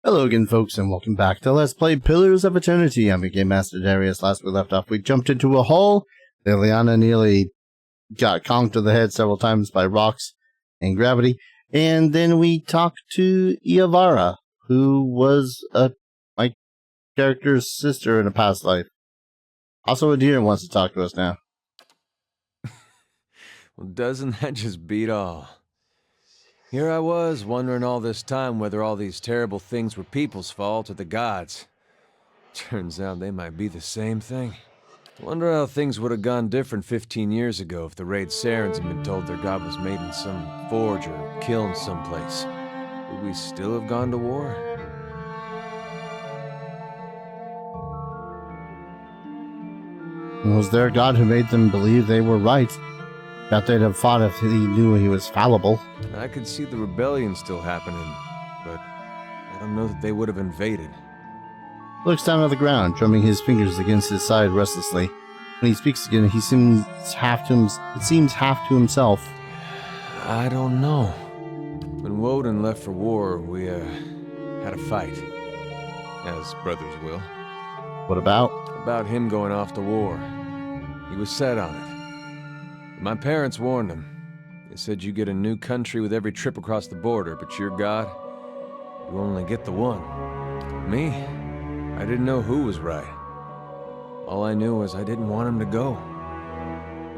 Hello again, folks, and welcome back to Let's Play Pillars of Eternity. I'm your Game Master Darius. Last we left off, we jumped into a hole. Liliana nearly got conked to the head several times by rocks and gravity. And then we talked to Iavara, who was my character's sister in a past life. Also, a deer wants to talk to us now. Well, doesn't that just beat all? Here I was, wondering all this time whether all these terrible things were people's fault or the gods. Turns out they might be the same thing. Wonder how things would have gone different 15 years ago if the Raid Sarens had been told their god was made in some forge or kiln someplace. Would we still have gone to war? It was their god who made them believe they were right. That they'd have fought if he knew he was fallible. I could see the rebellion still happening, but I don't know that they would have invaded. Looks down at the ground, drumming his fingers against his side restlessly. When he speaks again, it seems half to himself. I don't know. When Woden left for war, we, had a fight. As brothers will. What about? About him going off to war. He was set on it. My parents warned him. They said you get a new country with every trip across the border, but your god, you only get the one. Me? I didn't know who was right. All I knew was I didn't want him to go.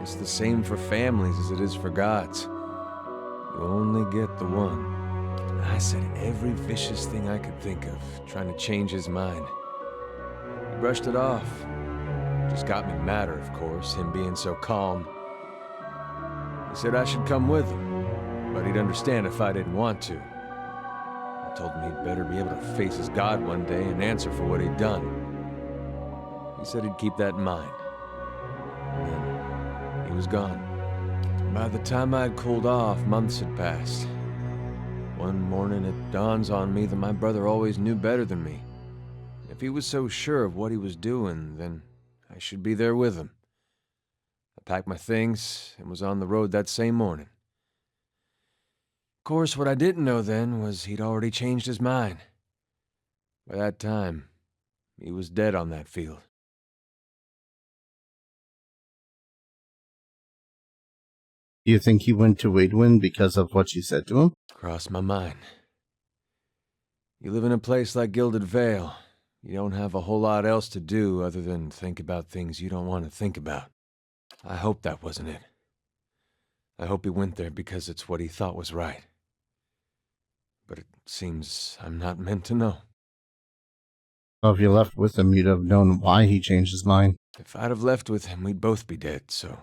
It's the same for families as it is for gods. You only get the one. I said every vicious thing I could think of, trying to change his mind. He brushed it off. Just got me madder, of course, him being so calm. He said I should come with him, but he'd understand if I didn't want to. I told him he'd better be able to face his god one day and answer for what he'd done. He said he'd keep that in mind. And then he was gone. By the time I'd cooled off, months had passed. One morning it dawns on me that my brother always knew better than me. If he was so sure of what he was doing, then I should be there with him. I packed my things and was on the road that same morning. Of course, what I didn't know then was he'd already changed his mind. By that time, he was dead on that field. Do you think he went to Waidwin because of what you said to him? Crossed my mind. You live in a place like Gilded Vale. You don't have a whole lot else to do other than think about things you don't want to think about. I hope that wasn't it. I hope he went there because it's what he thought was right. But it seems I'm not meant to know. Well, if you left with him, you'd have known why he changed his mind. If I'd have left with him, we'd both be dead, so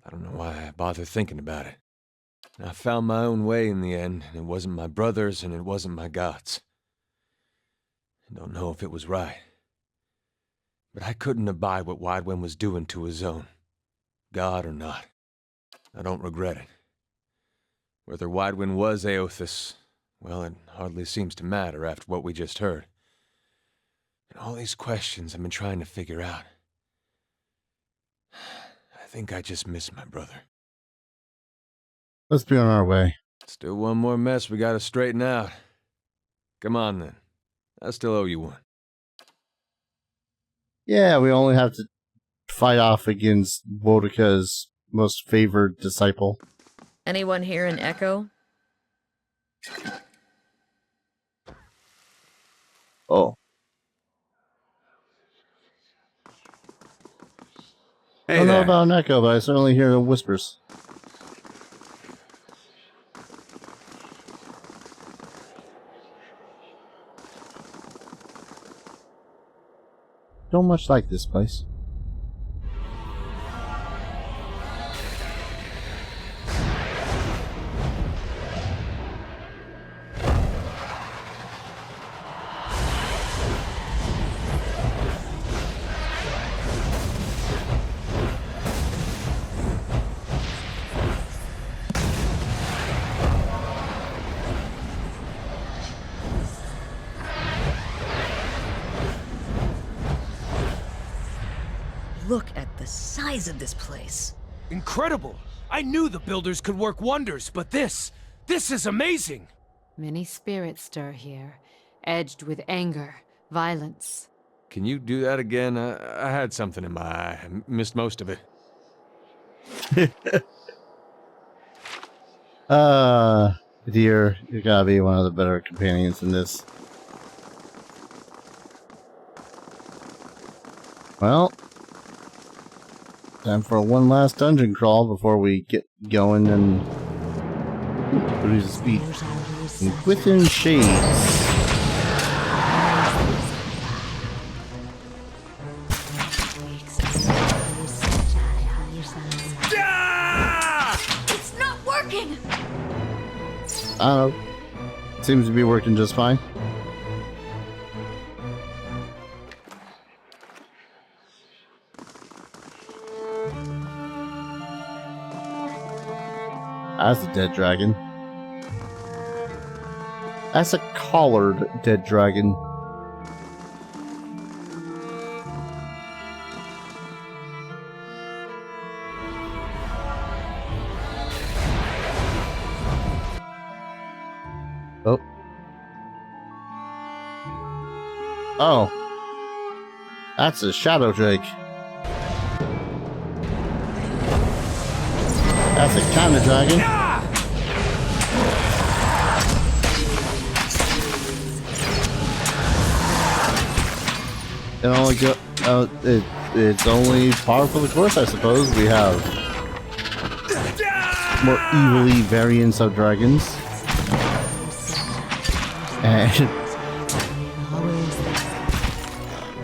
I don't know why I bother thinking about it. I found my own way in the end, and it wasn't my brother's and it wasn't my god's. I don't know if it was right. But I couldn't abide what Waidwen was doing to his own. God or not. I don't regret it. Whether Waidwen was Eothas, well, it hardly seems to matter after what we just heard. And all these questions I've been trying to figure out. I think I just miss my brother. Let's be on our way. Still one more mess we gotta straighten out. Come on then. I still owe you one. Yeah, we only have to fight off against Boudica's most favored disciple. Anyone here in Echo? Oh. Hey I don't know there. about an echo, but I certainly hear whispers. Don't much like this place. Look at the size of this place. Incredible! I knew the builders could work wonders, but this is amazing! Many spirits stir here, edged with anger, violence. Can you do that again? I had something in my eye. I missed most of it. Dear, you gotta be one of the better companions in this. Well, time for one last dungeon crawl before we get going and lose the speed. Within Shades. It's not working! I don't know. Seems to be working just fine. That's a dead dragon. That's a collared dead dragon. Oh. Oh. That's a shadow drake. That's a kind of dragon. It only go. It's only par for the course, I suppose. We have more evilly variants of dragons, and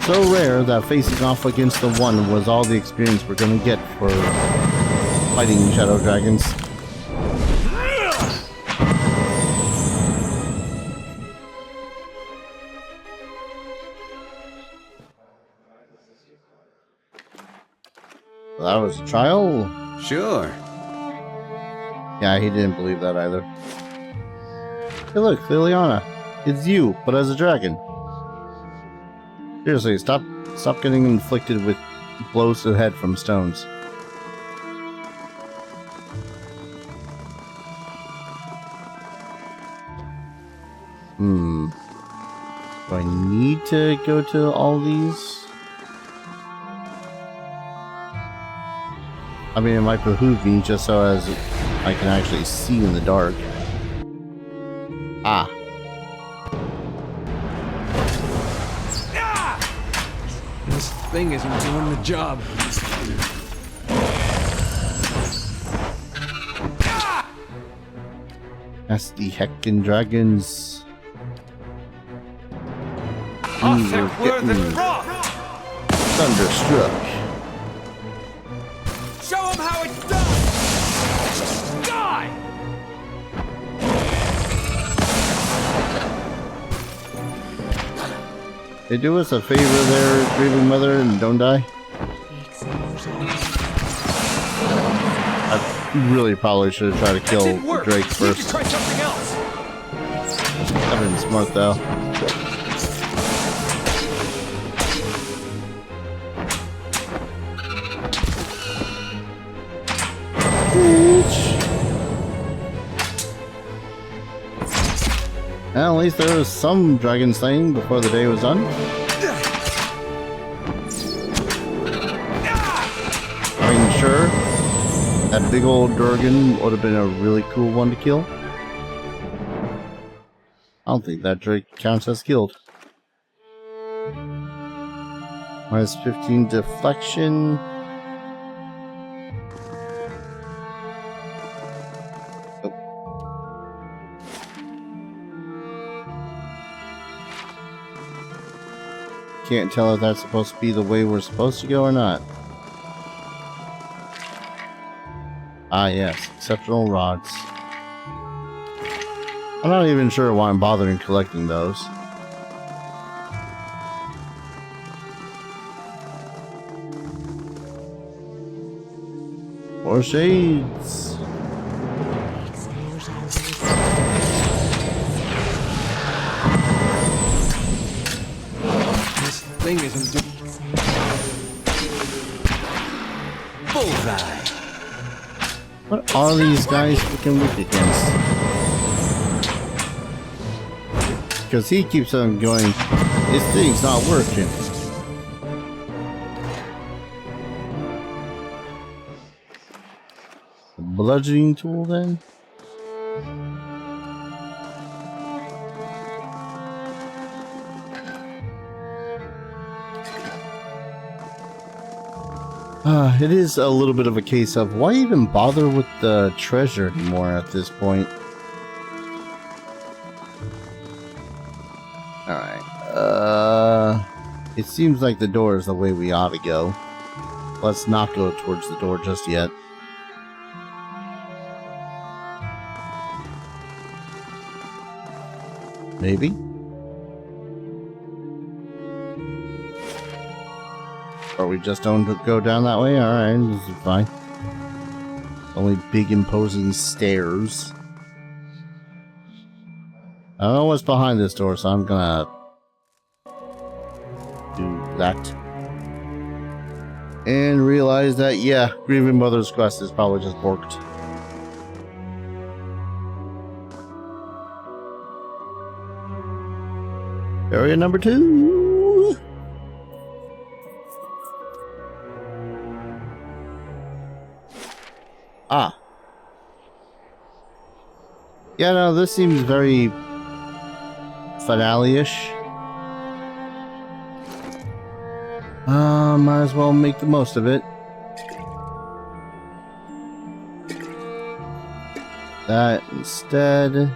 so rare that facing off against the one was all the experience we're gonna get for fighting shadow dragons. That was a trial? Sure. Yeah, he didn't believe that either. Hey look, Liliana. It's you, but as a dragon. Seriously, stop getting inflicted with blows to the head from stones. Do I need to go to all these? I mean, it might behoove me just so as I can actually see in the dark. Ah. This thing isn't doing the job. That's the heckin' dragons. I We're think we're the getting rock! thunderstruck. Show him how it's done! Die! Hey, do us a favor there, grieving mother, and don't die. I really probably should have tried to kill Didn't work. Drake Need to first. try something else. I've been smart though. Well, at least there was some dragon slaying before the day was done. I mean, sure, that big old dragon would have been a really cool one to kill. I don't think that Drake counts as killed. Minus 15 deflection. Can't tell if that's supposed to be the way we're supposed to go or not. Ah yes, exceptional rods. I'm not even sure why I'm bothering collecting those. More shades. Thing isn't doing. Bullseye. What are these guys freaking weak against? because he keeps on going, this thing's not working. The bludgeoning tool then? It is a little bit of a case of why even bother with the treasure anymore at this point. Alright, it seems like the door is the way we ought to go. Let's not go towards the door just yet. Maybe? Or we just don't go down that way? Alright, this is fine. Only big imposing stairs. I don't know what's behind this door, so I'm gonna do that. And realize that, yeah, Grieving Mother's quest is probably just borked. Area number 2. Ah. Yeah, no, this seems very finale-ish. Might as well make the most of it. That instead.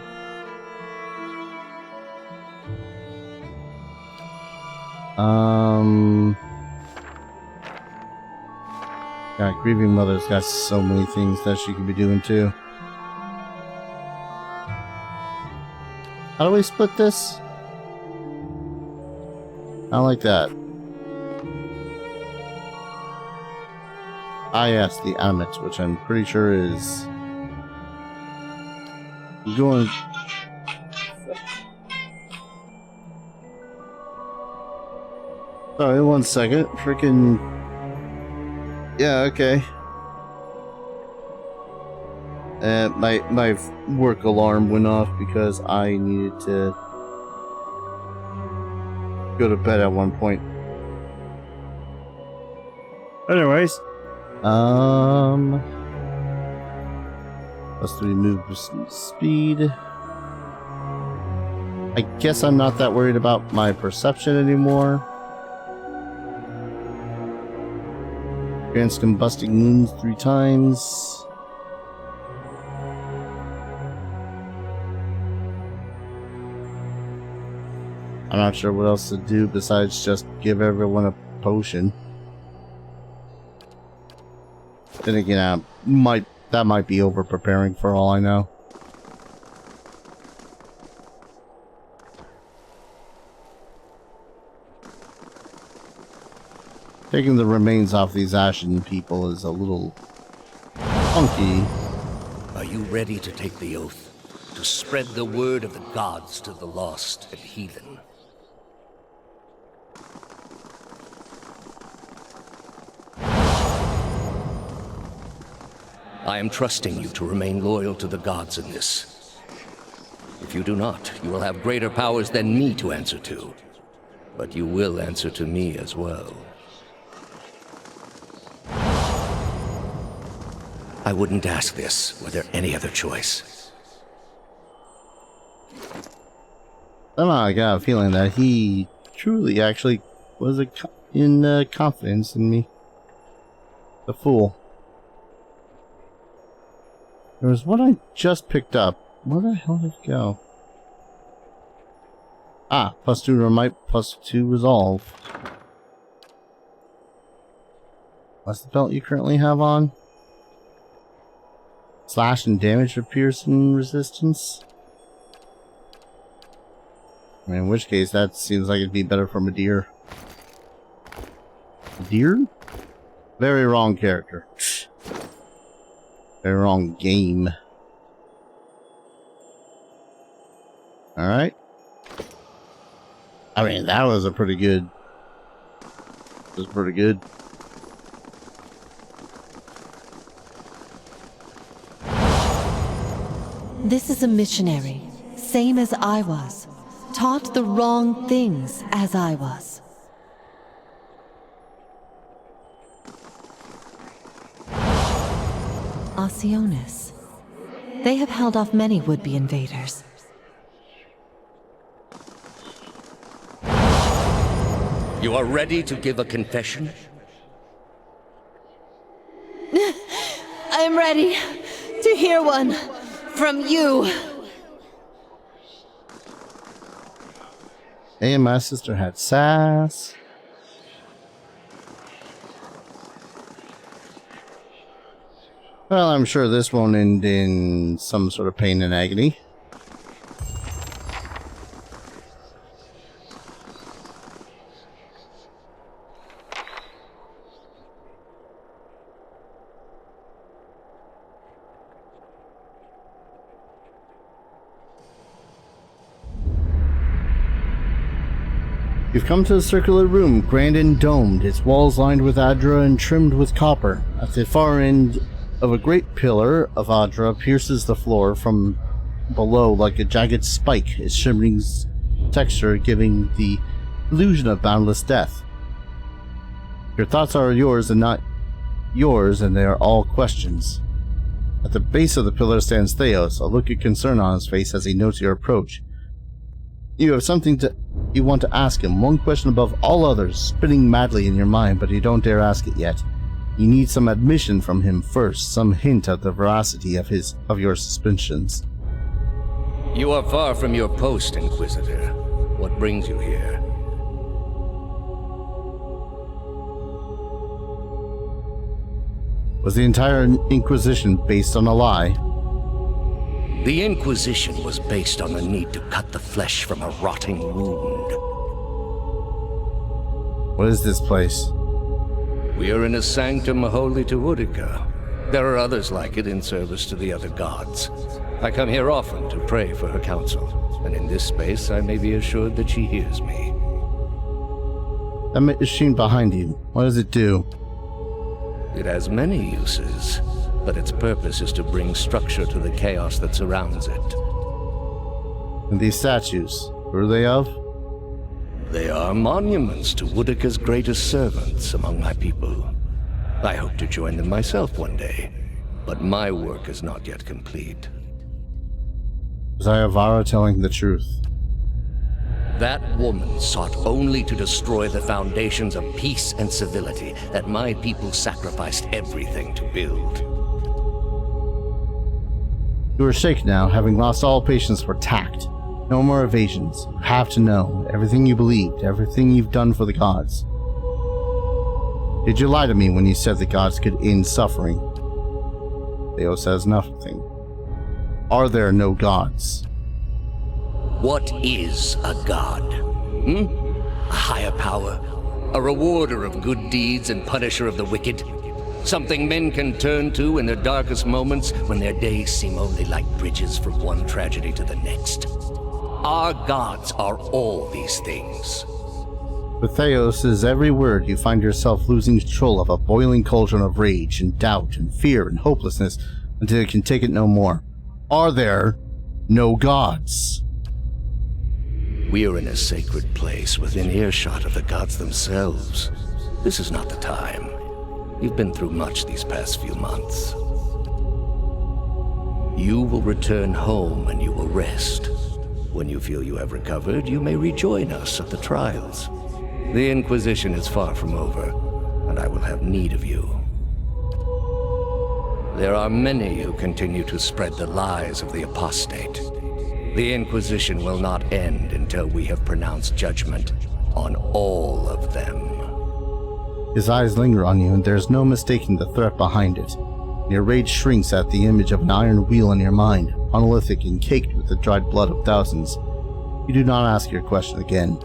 God, Grieving Mother's got so many things that she could be doing too. How do we split this? I like that. Ah yes, the animate, which I'm pretty sure is going. Sorry, 1 second. Freaking. Yeah, okay. My work alarm went off because I needed to go to bed at one point. Anyways, +3 movement speed. I guess I'm not that worried about my perception anymore. Grants combusting wounds 3 times. I'm not sure what else to do besides just give everyone a potion. Then again, that might be over preparing for all I know. Taking the remains off these ashen people is a little funky. Are you ready to take the oath? To spread the word of the gods to the lost and heathen? I am trusting you to remain loyal to the gods in this. If you do not, you will have greater powers than me to answer to. But you will answer to me as well. I wouldn't ask this were there any other choice. Somehow I got a feeling that he truly actually was in confidence in me. The fool. There was one I just picked up. Where the hell did it go? Ah, +2 Might, +2 Resolve. What's the belt you currently have on? Slash and damage or piercing resistance? I mean, in which case, that seems like it'd be better from a deer. Deer? Very wrong character. Very wrong game. Alright. I mean, that was a pretty good... It was pretty good. This is a missionary, same as I was, taught the wrong things, as I was. Oceanus. They have held off many would-be invaders. You are ready to give a confession? I am ready to hear one from you. Hey, my sister had sass. Well, I'm sure this won't end in some sort of pain and agony. You've come to a circular room, grand and domed, its walls lined with Adra and trimmed with copper. At the far end of a great pillar of Adra pierces the floor from below like a jagged spike, its shimmering texture giving the illusion of boundless death. Your thoughts are yours and not yours, and they are all questions. At the base of the pillar stands Thaos, a look of concern on his face as he notes your approach. You have something you want to ask him, one question above all others, spinning madly in your mind, but you don't dare ask it yet. You need some admission from him first, some hint of the veracity of your suspicions. You are far from your post, Inquisitor. What brings you here? Was the entire Inquisition based on a lie? The Inquisition was based on the need to cut the flesh from a rotting wound. What is this place? We are in a sanctum holy to Utica. There are others like it in service to the other gods. I come here often to pray for her counsel, and in this space I may be assured that she hears me. That machine behind you, what does it do? It has many uses, but its purpose is to bring structure to the chaos that surrounds it. And these statues, who are they of? They are monuments to Utica's greatest servants among my people. I hope to join them myself one day, but my work is not yet complete. Was Ayavara telling the truth? That woman sought only to destroy the foundations of peace and civility that my people sacrificed everything to build. You are shaken now, having lost all patience for tact. No more evasions. You have to know everything you believed, everything you've done for the gods. Did you lie to me when you said the gods could end suffering? Theo says nothing. Are there no gods? What is a god? A higher power? A rewarder of good deeds and punisher of the wicked? Something men can turn to in their darkest moments when their days seem only like bridges from one tragedy to the next. Our gods are all these things. With Thaos' every word, you find yourself losing control of a boiling cauldron of rage and doubt and fear and hopelessness until you can take it no more. Are there no gods? We are in a sacred place within earshot of the gods themselves. This is not the time. You've been through much these past few months. You will return home and you will rest. When you feel you have recovered, you may rejoin us at the trials. The Inquisition is far from over, and I will have need of you. There are many who continue to spread the lies of the apostate. The Inquisition will not end until we have pronounced judgment on all of them. His eyes linger on you, and there's no mistaking the threat behind it. Your rage shrinks at the image of an iron wheel in your mind, monolithic and caked with the dried blood of thousands. You do not ask your question again.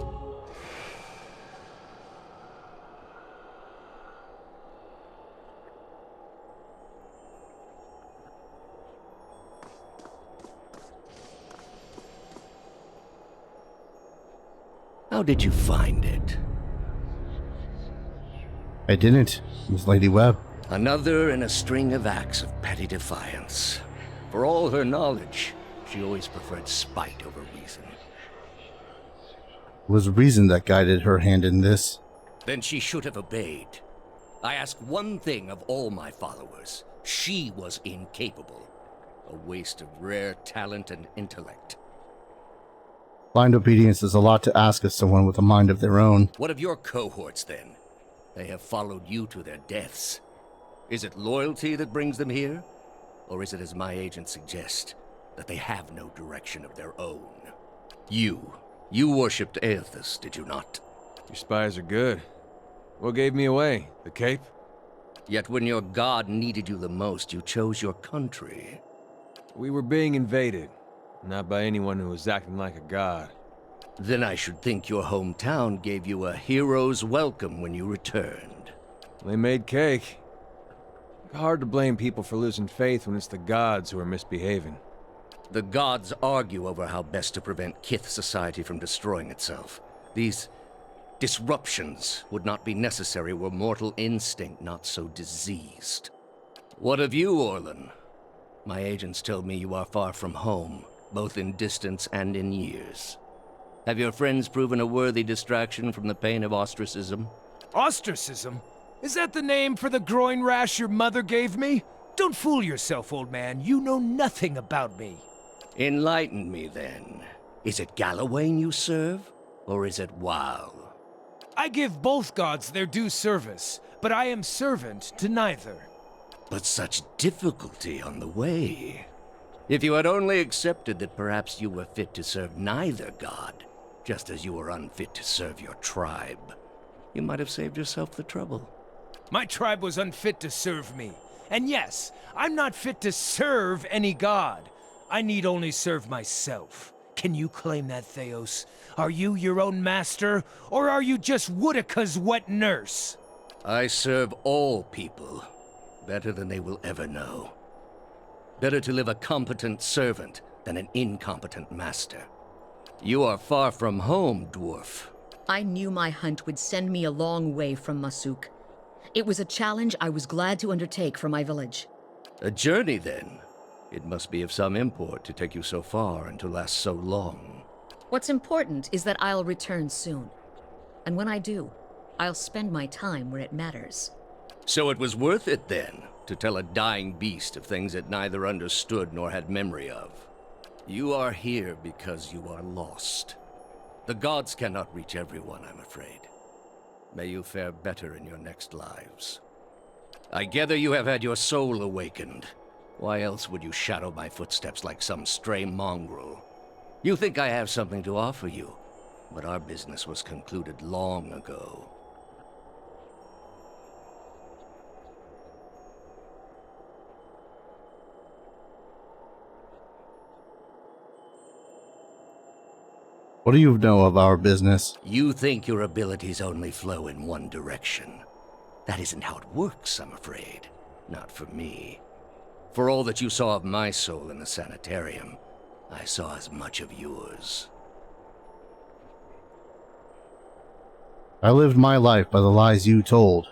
How did you find it? I didn't, Miss Lady Webb. Another in a string of acts of petty defiance. For all her knowledge, she always preferred spite over reason. It was reason that guided her hand in this. Then she should have obeyed. I ask one thing of all my followers. She was incapable. A waste of rare talent and intellect. Blind obedience is a lot to ask of someone with a mind of their own. What of your cohorts, then? They have followed you to their deaths. Is it loyalty that brings them here? Or is it, as my agents suggest, that they have no direction of their own? You worshipped Aethys, did you not? Your spies are good. What gave me away? The cape? Yet when your god needed you the most, you chose your country. We were being invaded. Not by anyone who was acting like a god. Then I should think your hometown gave you a hero's welcome when you returned. They made cake. Hard to blame people for losing faith when it's the gods who are misbehaving. The gods argue over how best to prevent Kith society from destroying itself. These disruptions would not be necessary were mortal instinct not so diseased. What of you, Orlan? My agents tell me you are far from home, both in distance and in years. Have your friends proven a worthy distraction from the pain of ostracism? Ostracism? Is that the name for the groin rash your mother gave me? Don't fool yourself, old man. You know nothing about me. Enlighten me, then. Is it Gallowayne you serve, or is it Wau? I give both gods their due service, but I am servant to neither. But such difficulty on the way. If you had only accepted that perhaps you were fit to serve neither god, just as you were unfit to serve your tribe, you might have saved yourself the trouble. My tribe was unfit to serve me. And yes, I'm not fit to serve any god. I need only serve myself. Can you claim that, Thaos? Are you your own master, or are you just Woodika's wet nurse? I serve all people, better than they will ever know. Better to live a competent servant than an incompetent master. You are far from home, dwarf. I knew my hunt would send me a long way from Masuk. It was a challenge I was glad to undertake for my village. A journey, then? It must be of some import to take you so far and to last so long. What's important is that I'll return soon. And when I do, I'll spend my time where it matters. So it was worth it, then, to tell a dying beast of things it neither understood nor had memory of. You are here because you are lost. The gods cannot reach everyone, I'm afraid. May you fare better in your next lives. I gather you have had your soul awakened. Why else would you shadow my footsteps like some stray mongrel? You think I have something to offer you, but our business was concluded long ago. What do you know of our business? You think your abilities only flow in one direction. That isn't how it works, I'm afraid. Not for me. For all that you saw of my soul in the sanitarium, I saw as much of yours. I lived my life by the lies you told.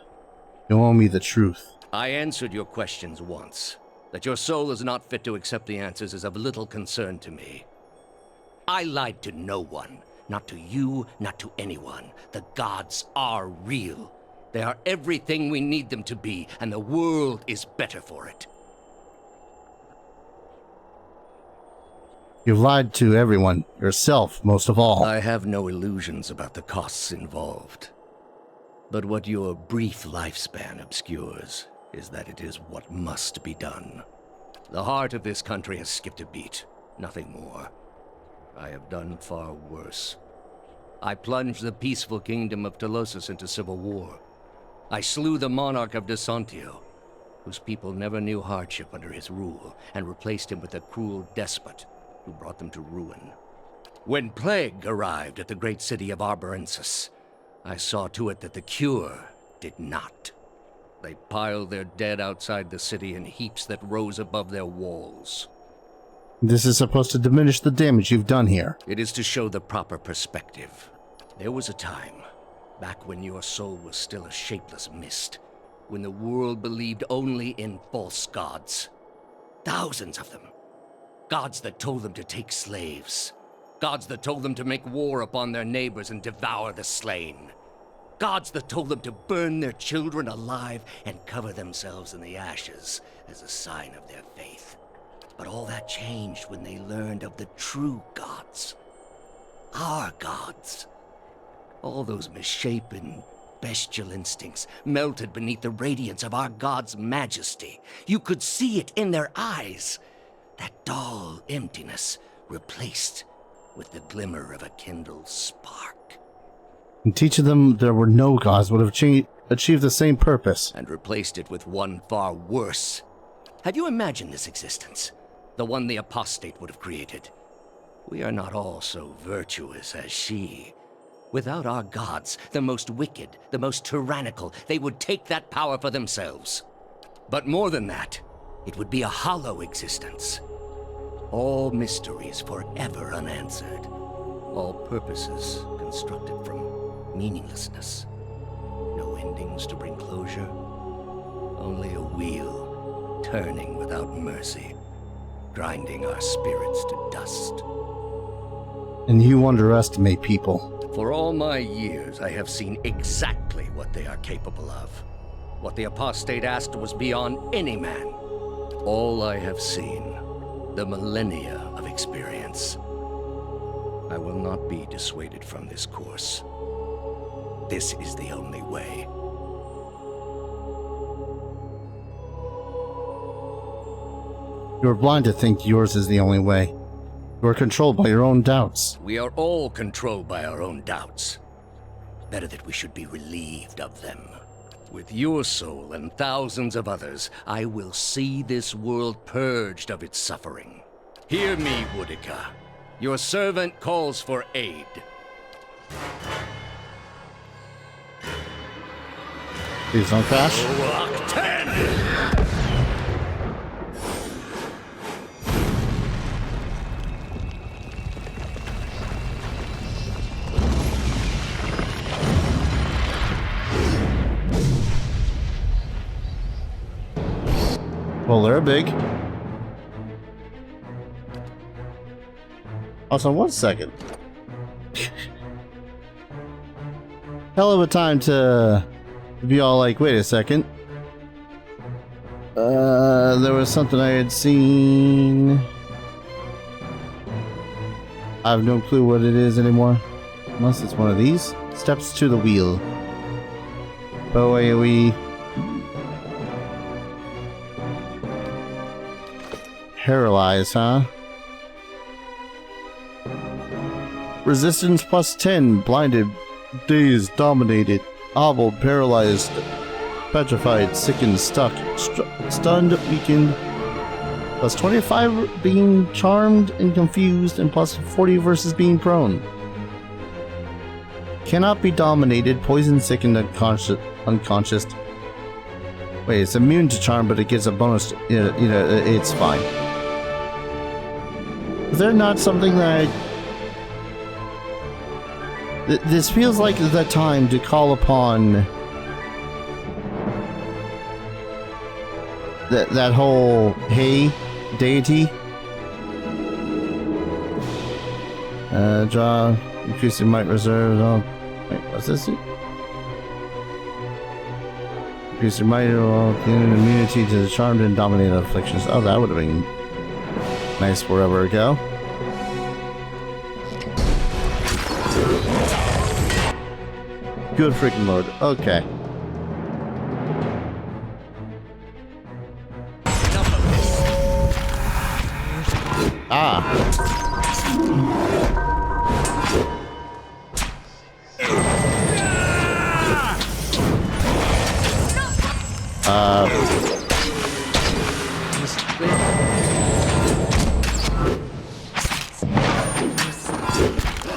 You owe me the truth. I answered your questions once. That your soul is not fit to accept the answers is of little concern to me. I lied to no one. Not to you, not to anyone. The gods are real. They are everything we need them to be, and the world is better for it. You've lied to everyone, yourself most of all. I have no illusions about the costs involved. But what your brief lifespan obscures is that it is what must be done. The heart of this country has skipped a beat, nothing more. I have done far worse. I plunged the peaceful kingdom of Thaos into civil war. I slew the monarch of Desantio, whose people never knew hardship under his rule, and replaced him with a cruel despot who brought them to ruin. When plague arrived at the great city of Arborensis, I saw to it that the cure did not. They piled their dead outside the city in heaps that rose above their walls. This is supposed to diminish the damage you've done here. It is to show the proper perspective. There was a time, back when your soul was still a shapeless mist, when the world believed only in false gods. Thousands of them. Gods that told them to take slaves. Gods that told them to make war upon their neighbors and devour the slain. Gods that told them to burn their children alive and cover themselves in the ashes as a sign of their faith. But all that changed when they learned of the true gods. Our gods. All those misshapen, bestial instincts melted beneath the radiance of our god's majesty. You could see it in their eyes. That dull emptiness replaced with the glimmer of a kindled spark. And teaching them there were no gods would have achieved the same purpose. And replaced it with one far worse. Have you imagined this existence? The one the apostate would have created. We are not all so virtuous as she. Without our gods, the most wicked, the most tyrannical, they would take that power for themselves. But more than that, it would be a hollow existence. All mysteries forever unanswered. All purposes constructed from meaninglessness. No endings to bring closure. Only a wheel, turning without mercy, grinding our spirits to dust. And you underestimate people. For all my years, I have seen exactly what they are capable of. What the apostate asked was beyond any man. All I have seen, the millennia of experience. I will not be dissuaded from this course. This is the only way. You're blind to think yours is the only way. You are controlled by your own doubts. We are all controlled by our own doubts. Better that we should be relieved of them. With your soul and thousands of others, I will see this world purged of its suffering. Hear me, Woodica. Your servant calls for aid. Please don't crash. Lock 10! Well, they're big. Also, 1 second. Hell of a time to be all like, wait a second. There was something I had seen. I have no clue what it is anymore. Unless it's one of these. Steps to the wheel. Oh, AoE. Paralyze, huh? Resistance plus 10. Blinded. Dazed. Dominated. Hobbled. Paralyzed. Petrified. Sickened. Stuck. Stunned. Weakened. Plus 25 being charmed and confused. And plus 40 versus being prone. Cannot be dominated. Poisoned. Sickened. Unconscious. Wait, it's immune to charm, but it gets a bonus. It's fine. Is there not something that this feels like the time to call upon that whole hey deity? Draw, increase your might reserve. Oh, wait, what's this? Increase your might or gain immunity to the charmed and dominated afflictions. Oh, that would have been nice wherever I go. Good freaking lord. Okay.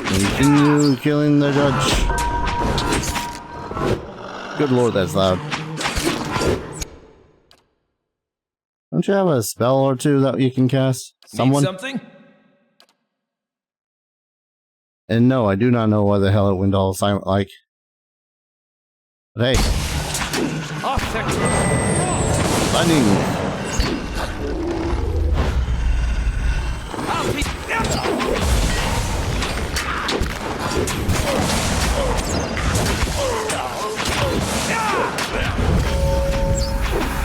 Continue killing the judge. Good lord, that's loud. Don't you have a spell or two that you can cast? Someone? Need something? And no, I do not know why the hell it went all silent like. But hey. Lightning!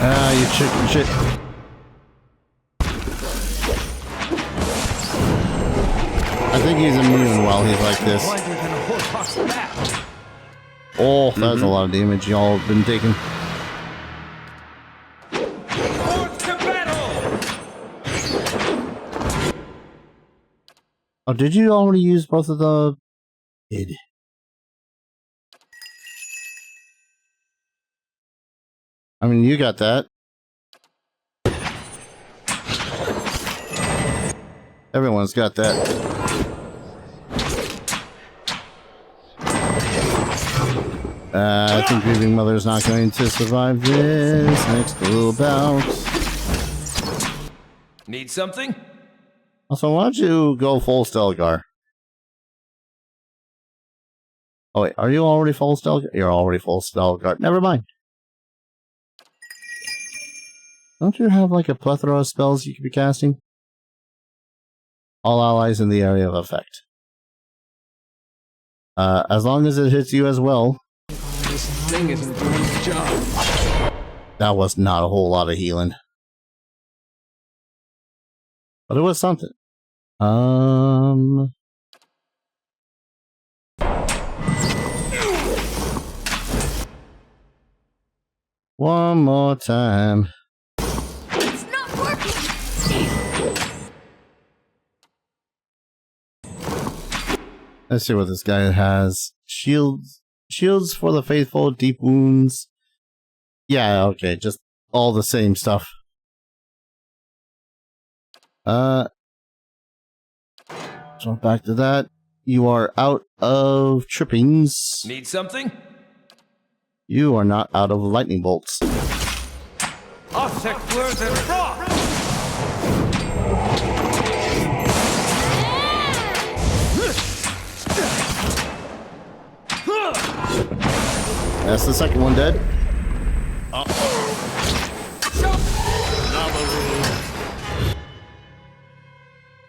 Ah, you chicken shit. I think he's immune while he's like this. Oh, that's a lot of damage y'all have been taking. Oh, did you already use both of the... Did. I mean, you got that. Everyone's got that. I think Grieving Mother's not going to survive this next little bout. Need something? Also, why don't you go full Stelgar? Oh wait, are you already full Stelgar? You're already full Stelgar. Never mind. Don't you have like a plethora of spells you could be casting? All allies in the area of effect. As long as it hits you as well. This thing isn't doing its job. That was not a whole lot of healing. But it was something. One more time. It's not working! Let's see what this guy has. Shields for the faithful, deep wounds. Yeah, okay, just all the same stuff. Jump back to that. You are out of trippings. Need something? You are not out of lightning bolts. That's the second one dead.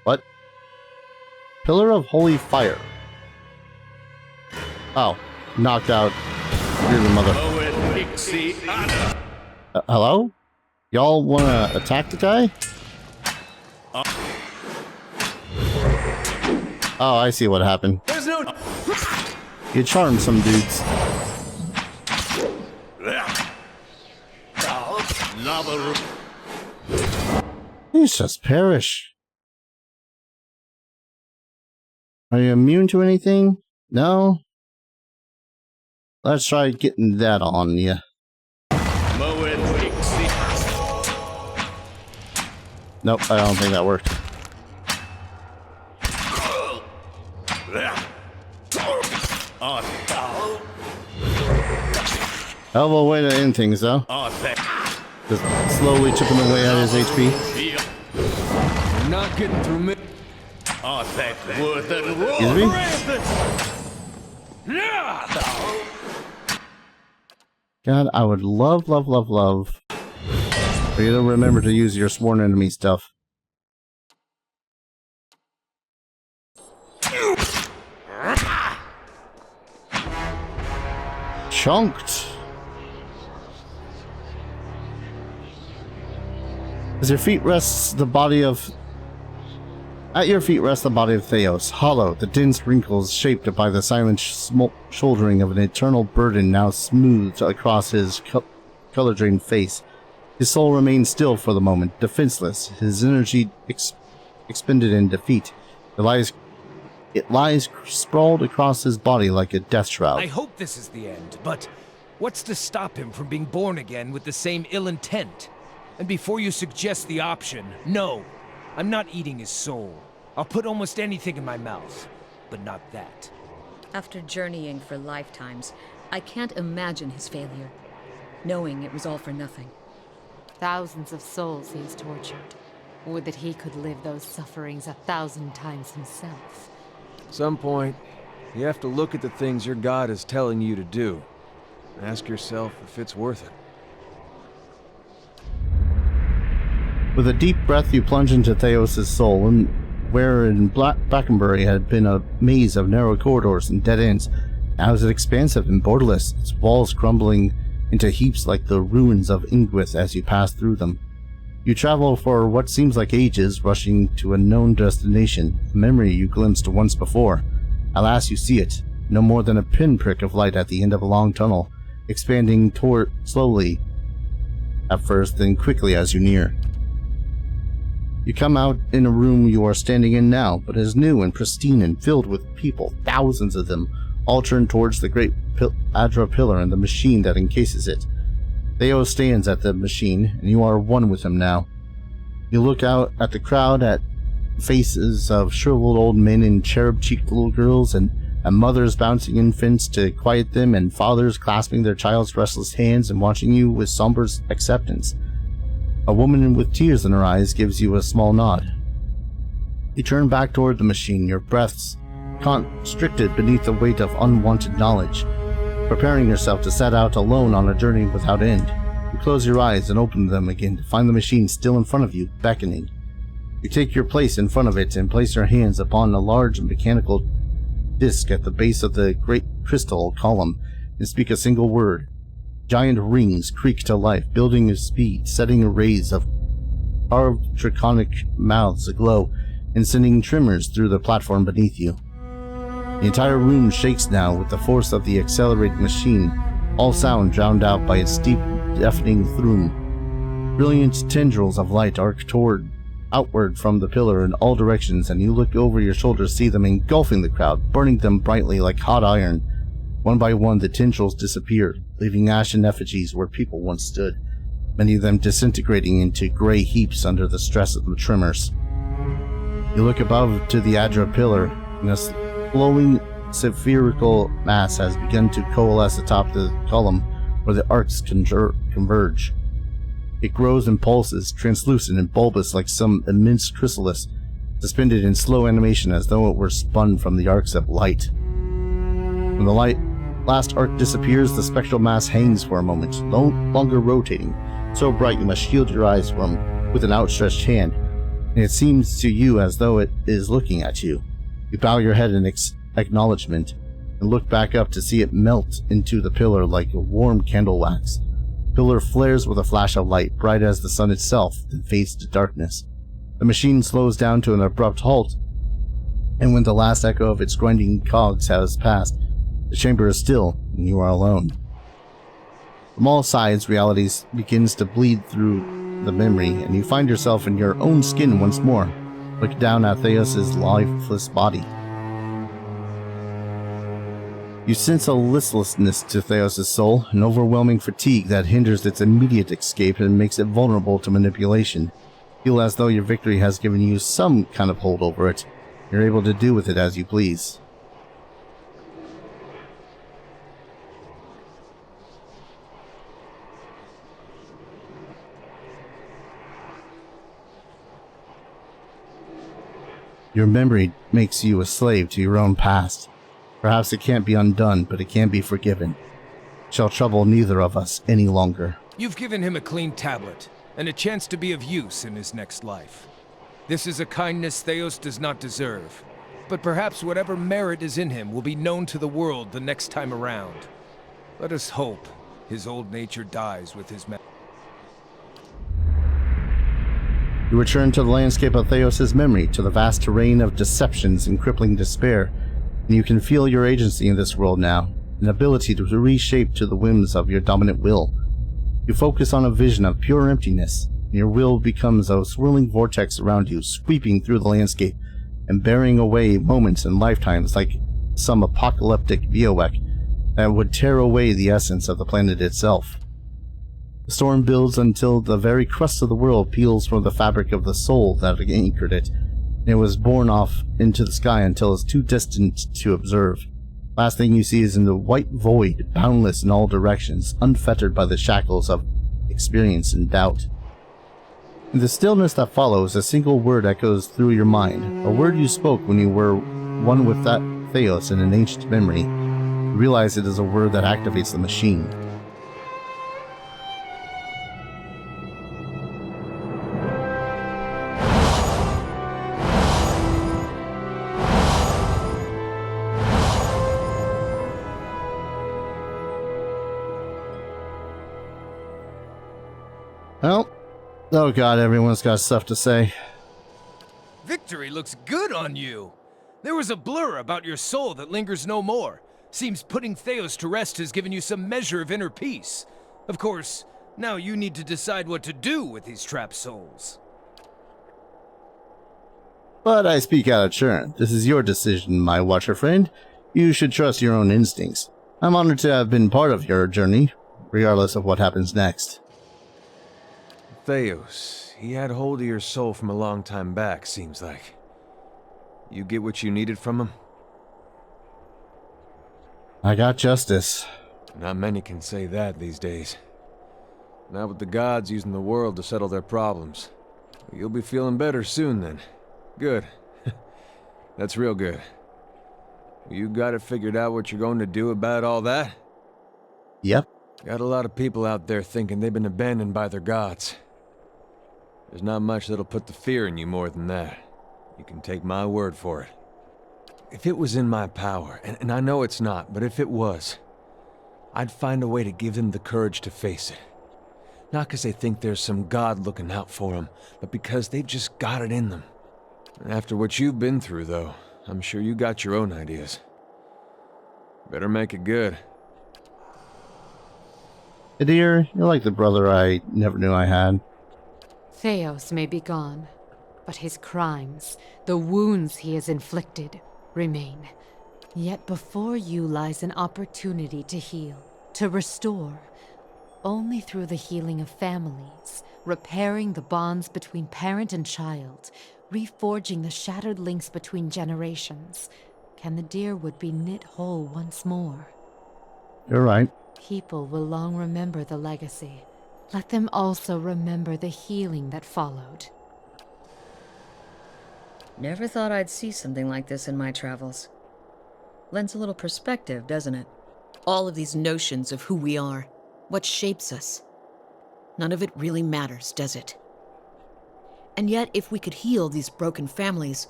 What? Pillar of Holy Fire. Oh, knocked out. Your mother. Hello? Y'all wanna attack the guy? Oh, I see what happened. There's no... You charmed some dudes. Please just perish. Are you immune to anything? No? Let's try getting that on you. Nope, I don't think that worked. Hell of a way to end things, though. Just slowly chipping away at his HP. You're not getting through me. Excuse me? God, I would love for you to remember to use your sworn enemy stuff. Chunked. As your feet rests the body of... At your feet rests the body of Thaos, hollow, the dense wrinkles shaped by the silent shouldering of an eternal burden now smoothed across his color-drained face. His soul remains still for the moment, defenseless, his energy expended in defeat. It lies sprawled across his body like a death shroud. I hope this is the end, but what's to stop him from being born again with the same ill intent? And before you suggest the option, no, I'm not eating his soul. I'll put almost anything in my mouth, but not that. After journeying for lifetimes, I can't imagine his failure, knowing it was all for nothing. Thousands of souls he has tortured. Would that he could live those sufferings 1,000 times himself. At some point, you have to look at the things your God is telling you to do. And ask yourself if it's worth it. With a deep breath, you plunge into Thaos' soul, and where in Blackenbury had been a maze of narrow corridors and dead ends, now is it expansive and borderless, its walls crumbling into heaps like the ruins of Ingwith as you pass through them. You travel for what seems like ages, rushing to a known destination, a memory you glimpsed once before. At last you see it, no more than a pinprick of light at the end of a long tunnel, expanding toward slowly at first, then quickly as you near. You come out in a room you are standing in now, but is new and pristine and filled with people, thousands of them, all turned towards the great Adra pillar and the machine that encases it. Thaos stands at the machine, and you are one with him now. You look out at the crowd, at faces of shriveled old men and cherub-cheeked little girls, and mothers bouncing infants to quiet them, and fathers clasping their child's restless hands and watching you with somber acceptance. A woman with tears in her eyes gives you a small nod. You turn back toward the machine, your breaths constricted beneath the weight of unwanted knowledge, preparing yourself to set out alone on a journey without end. You close your eyes and open them again to find the machine still in front of you, beckoning. You take your place in front of it and place your hands upon a large mechanical disc at the base of the great crystal column and speak a single word. Giant rings creak to life, building with speed, setting rays of carved draconic mouths aglow and sending tremors through the platform beneath you. The entire room shakes now with the force of the accelerating machine, all sound drowned out by its deep, deafening thrum. Brilliant tendrils of light arc outward from the pillar in all directions, and you look over your shoulder, see them engulfing the crowd, burning them brightly like hot iron. One by one, the tendrils disappear, leaving ashen effigies where people once stood, many of them disintegrating into gray heaps under the stress of the tremors. You look above to the Adra pillar, and a flowing spherical mass has begun to coalesce atop the column where the arcs converge. It grows and pulses, translucent and bulbous like some immense chrysalis, suspended in slow animation as though it were spun from the arcs of light. When the last arc disappears, the spectral mass hangs for a moment, no longer rotating, so bright you must shield your eyes from with an outstretched hand, and it seems to you as though it is looking at you. You bow your head in acknowledgement and look back up to see it melt into the pillar like a warm candle wax. The pillar flares with a flash of light, bright as the sun itself, then fades to darkness. The machine slows down to an abrupt halt, and when the last echo of its grinding cogs has passed, the chamber is still, and you are alone. From all sides, reality begins to bleed through the memory, and you find yourself in your own skin once more. Look down at Thaos' lifeless body. You sense a listlessness to Thaos' soul, an overwhelming fatigue that hinders its immediate escape and makes it vulnerable to manipulation. You feel as though your victory has given you some kind of hold over it. You're able to do with it as you please. Your memory makes you a slave to your own past. Perhaps it can't be undone, but it can be forgiven. It shall trouble neither of us any longer. You've given him a clean tablet, and a chance to be of use in his next life. This is a kindness Thaos does not deserve, but perhaps whatever merit is in him will be known to the world the next time around. Let us hope his old nature dies with his You return to the landscape of Thaos' memory, to the vast terrain of deceptions and crippling despair, and you can feel your agency in this world now, an ability to reshape to the whims of your dominant will. You focus on a vision of pure emptiness, and your will becomes a swirling vortex around you, sweeping through the landscape and bearing away moments and lifetimes like some apocalyptic bioweapon that would tear away the essence of the planet itself. The storm builds until the very crust of the world peels from the fabric of the soul that anchored it, and it was borne off into the sky until it's too distant to observe. Last thing you see is in the white void, boundless in all directions, unfettered by the shackles of experience and doubt. In the stillness that follows, a single word echoes through your mind, a word you spoke when you were one with that Thaos in an ancient memory. You realize it is a word that activates the machine. Well, oh god, everyone's got stuff to say. Victory looks good on you. There was a blur about your soul that lingers no more. Seems putting Thaos to rest has given you some measure of inner peace. Of course, now you need to decide what to do with these trapped souls. But I speak out of turn. This is your decision, my watcher friend. You should trust your own instincts. I'm honored to have been part of your journey, regardless of what happens next. Thaos, he had hold of your soul from a long time back, seems like. You get what you needed from him? I got justice. Not many can say that these days. Not with the gods using the world to settle their problems. You'll be feeling better soon then. Good. That's real good. You got it figured out what you're going to do about all that? Yep. Got a lot of people out there thinking they've been abandoned by their gods. There's not much that'll put the fear in you more than that. You can take my word for it. If it was in my power, and I know it's not, but if it was, I'd find a way to give them the courage to face it. Not because they think there's some god looking out for them, but because they've just got it in them. After what you've been through, though, I'm sure you got your own ideas. Better make it good. Dear, you're like the brother I never knew I had. Thaos may be gone, but his crimes, the wounds he has inflicted, remain. Yet before you lies an opportunity to heal, to restore. Only through the healing of families, repairing the bonds between parent and child, reforging the shattered links between generations, can the Deerwood be knit whole once more. You're right. People will long remember the legacy. Let them also remember the healing that followed. Never thought I'd see something like this in my travels. Lends a little perspective, doesn't it? All of these notions of who we are, what shapes us. None of it really matters, does it? And yet, if we could heal these broken families,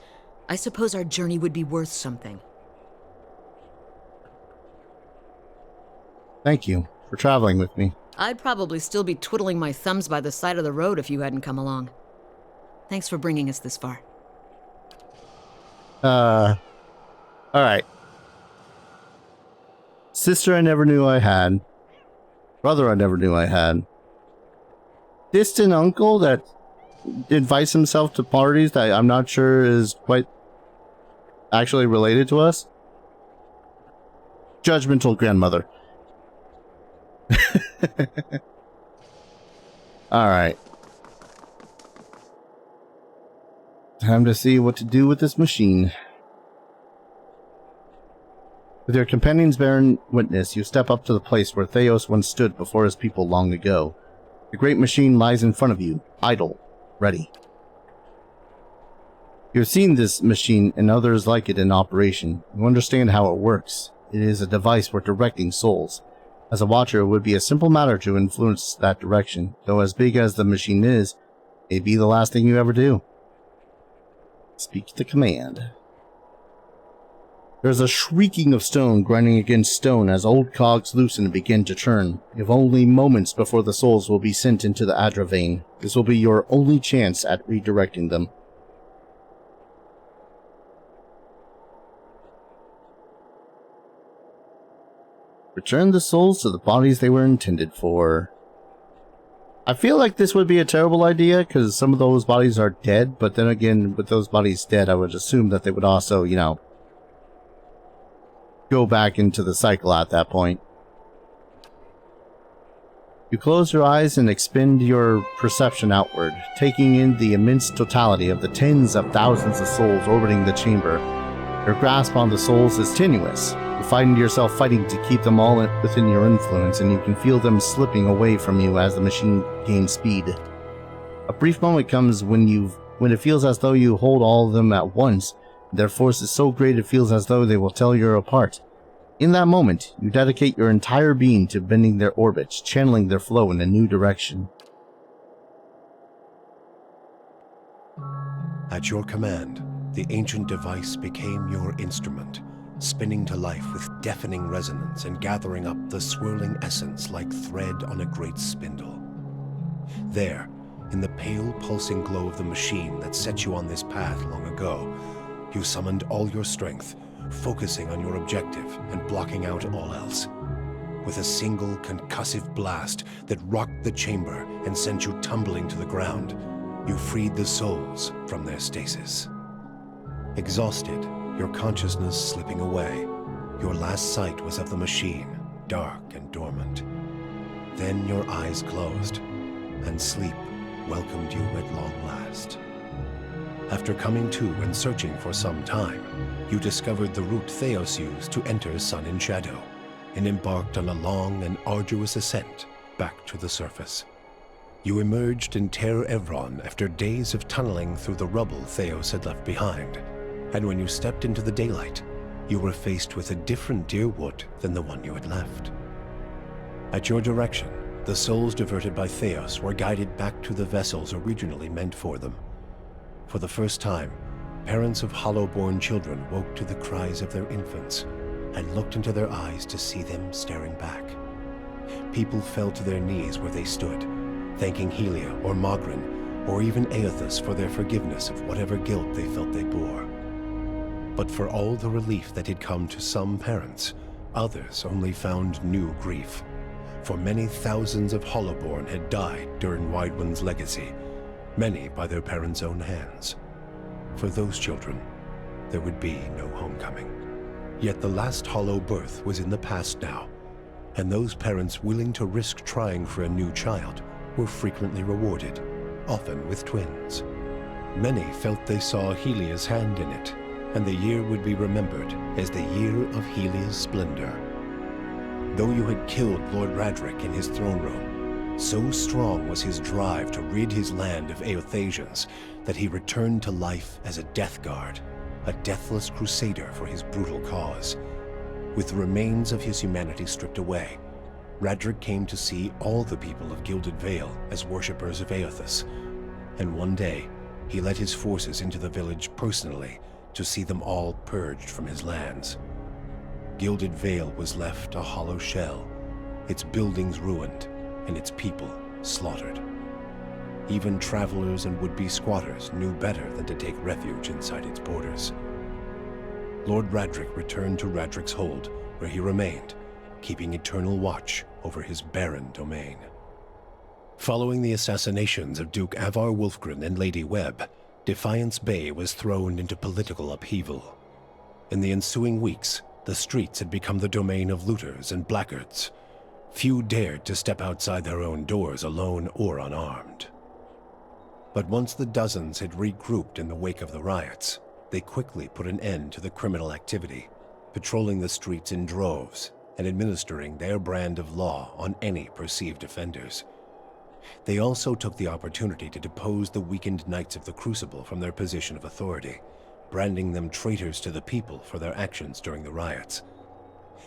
I suppose our journey would be worth something. Thank you for traveling with me. I'd probably still be twiddling my thumbs by the side of the road if you hadn't come along. Thanks for bringing us this far. Alright. Sister I never knew I had. Brother I never knew I had. Distant uncle that invites himself to parties that I'm not sure is quite actually related to us. Judgmental grandmother. Alright. Time to see what to do with this machine. With your companions bearing witness, you step up to the place where Thaos once stood before his people long ago. The great machine lies in front of you, idle, ready. You have seen this machine and others like it in operation. You understand how it works. It is a device for directing souls. As a watcher, it would be a simple matter to influence that direction, though as big as the machine is, it may be the last thing you ever do. Speak the command. There is a shrieking of stone grinding against stone as old cogs loosen and begin to turn. You have only moments before the souls will be sent into the Adra vein. This will be your only chance at redirecting them. Return the souls to the bodies they were intended for. I feel like this would be a terrible idea because some of those bodies are dead, but then again, with those bodies dead, I would assume that they would also, you know, go back into the cycle at that point. You close your eyes and expend your perception outward, taking in the immense totality of the tens of thousands of souls orbiting the chamber. Your grasp on the souls is tenuous. You find yourself fighting to keep them all within your influence, and you can feel them slipping away from you as the machine gains speed. A brief moment comes when it feels as though you hold all of them at once. Their force is so great it feels as though they will tear you apart. In that moment, you dedicate your entire being to bending their orbits, channeling their flow in a new direction. At your command, the ancient device became your instrument, spinning to life with deafening resonance and gathering up the swirling essence like thread on a great spindle. There, in the pale, pulsing glow of the machine that set you on this path long ago, you summoned all your strength, focusing on your objective and blocking out all else. With a single concussive blast that rocked the chamber and sent you tumbling to the ground, you freed the souls from their stasis. Exhausted, your consciousness slipping away, your last sight was of the machine, dark and dormant. Then your eyes closed, and sleep welcomed you at long last. After coming to and searching for some time, you discovered the route Thaos used to enter Sun and Shadow, and embarked on a long and arduous ascent back to the surface. You emerged in Ter Evron after days of tunneling through the rubble Thaos had left behind, and when you stepped into the daylight, you were faced with a different Deerwood than the one you had left. At your direction, the souls diverted by Thaos were guided back to the vessels originally meant for them. For the first time, parents of hollow-born children woke to the cries of their infants and looked into their eyes to see them staring back. People fell to their knees where they stood, thanking Helia or Mogren, or even Aethys for their forgiveness of whatever guilt they felt they bore. But for all the relief that had come to some parents, others only found new grief. For many thousands of Hollowborn had died during Wideone's legacy, many by their parents' own hands. For those children, there would be no homecoming. Yet the last Hollow birth was in the past now, and those parents willing to risk trying for a new child were frequently rewarded, often with twins. Many felt they saw Helia's hand in it, and the year would be remembered as the year of Helia's splendor. Though you had killed Lord Radric in his throne room, so strong was his drive to rid his land of Eothasians that he returned to life as a death guard, a deathless crusader for his brutal cause. With the remains of his humanity stripped away, Radric came to see all the people of Gilded Vale as worshippers of Aethys, and one day he led his forces into the village personally to see them all purged from his lands. Gilded Vale was left a hollow shell, its buildings ruined, and its people slaughtered. Even travelers and would-be squatters knew better than to take refuge inside its borders. Lord Radric returned to Radric's Hold, where he remained, keeping eternal watch over his barren domain. Following the assassinations of Duke Avar Wolfgren and Lady Webb, Defiance Bay was thrown into political upheaval. In the ensuing weeks, the streets had become the domain of looters and blackguards. Few dared to step outside their own doors alone or unarmed. But once the dozens had regrouped in the wake of the riots, they quickly put an end to the criminal activity, patrolling the streets in droves and administering their brand of law on any perceived offenders. They also took the opportunity to depose the weakened Knights of the Crucible from their position of authority, branding them traitors to the people for their actions during the riots.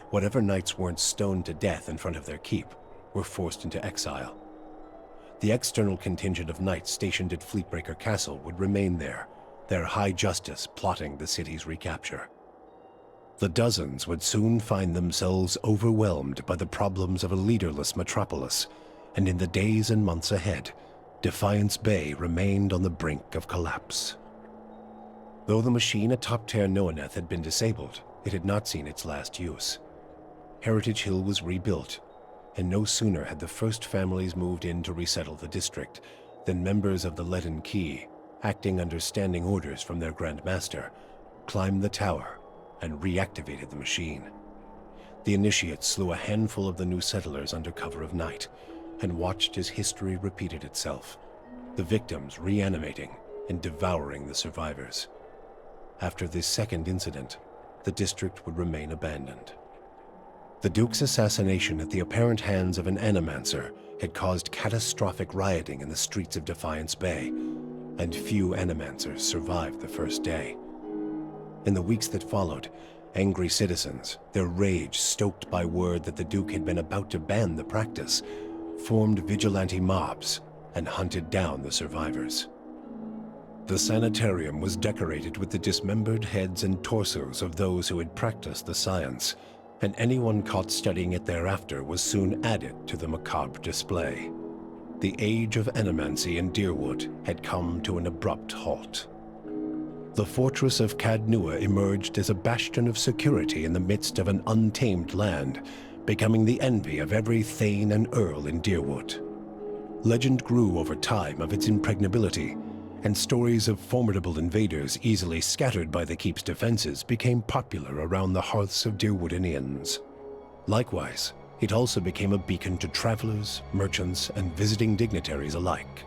Whatever knights weren't stoned to death in front of their keep were forced into exile. The external contingent of knights stationed at Fleetbreaker Castle would remain there, their high justice plotting the city's recapture. The dozens would soon find themselves overwhelmed by the problems of a leaderless metropolis, and in the days and months ahead, Defiance Bay remained on the brink of collapse. Though the machine atop Ter Noaneth had been disabled, it had not seen its last use. Heritage Hill was rebuilt, and no sooner had the first families moved in to resettle the district than members of the Leaden Key, acting under standing orders from their Grand Master, climbed the tower and reactivated the machine. The initiates slew a handful of the new settlers under cover of night and watched as history repeated itself, the victims reanimating and devouring the survivors. After this second incident, the district would remain abandoned. The Duke's assassination at the apparent hands of an Animancer had caused catastrophic rioting in the streets of Defiance Bay, and few Animancers survived the first day. In the weeks that followed, angry citizens, their rage stoked by word that the Duke had been about to ban the practice, formed vigilante mobs and hunted down the survivors. The sanitarium was decorated with the dismembered heads and torsos of those who had practiced the science, and anyone caught studying it thereafter was soon added to the macabre display. the age of animancy in Deerwood had come to an abrupt halt. The fortress of Cadnua emerged as a bastion of security in the midst of an untamed land, becoming the envy of every thane and earl in Deerwood. Legend grew over time of its impregnability, and stories of formidable invaders easily scattered by the keep's defenses became popular around the hearths of Deerwoodinians. Likewise, it also became a beacon to travelers, merchants, and visiting dignitaries alike.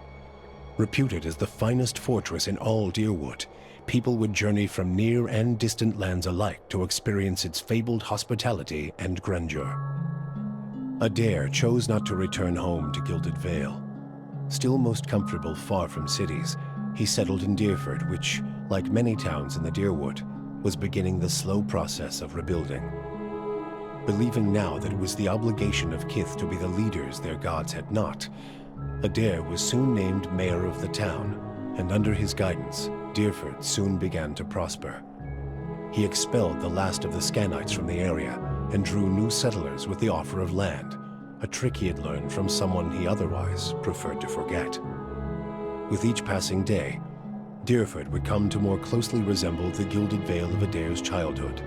Reputed as the finest fortress in all Deerwood, people would journey from near and distant lands alike to experience its fabled hospitality and grandeur. Adair chose not to return home to Gilded Vale. Still most comfortable far from cities, he settled in Deerford, which, like many towns in the Deerwood, was beginning the slow process of rebuilding. Believing now that it was the obligation of Kith to be the leaders their gods had not, Adair was soon named mayor of the town, and under his guidance, Deerford soon began to prosper. He expelled the last of the Scanites from the area and drew new settlers with the offer of land, a trick he had learned from someone he otherwise preferred to forget. With each passing day, Deerford would come to more closely resemble the Gilded Vale of Adair's childhood,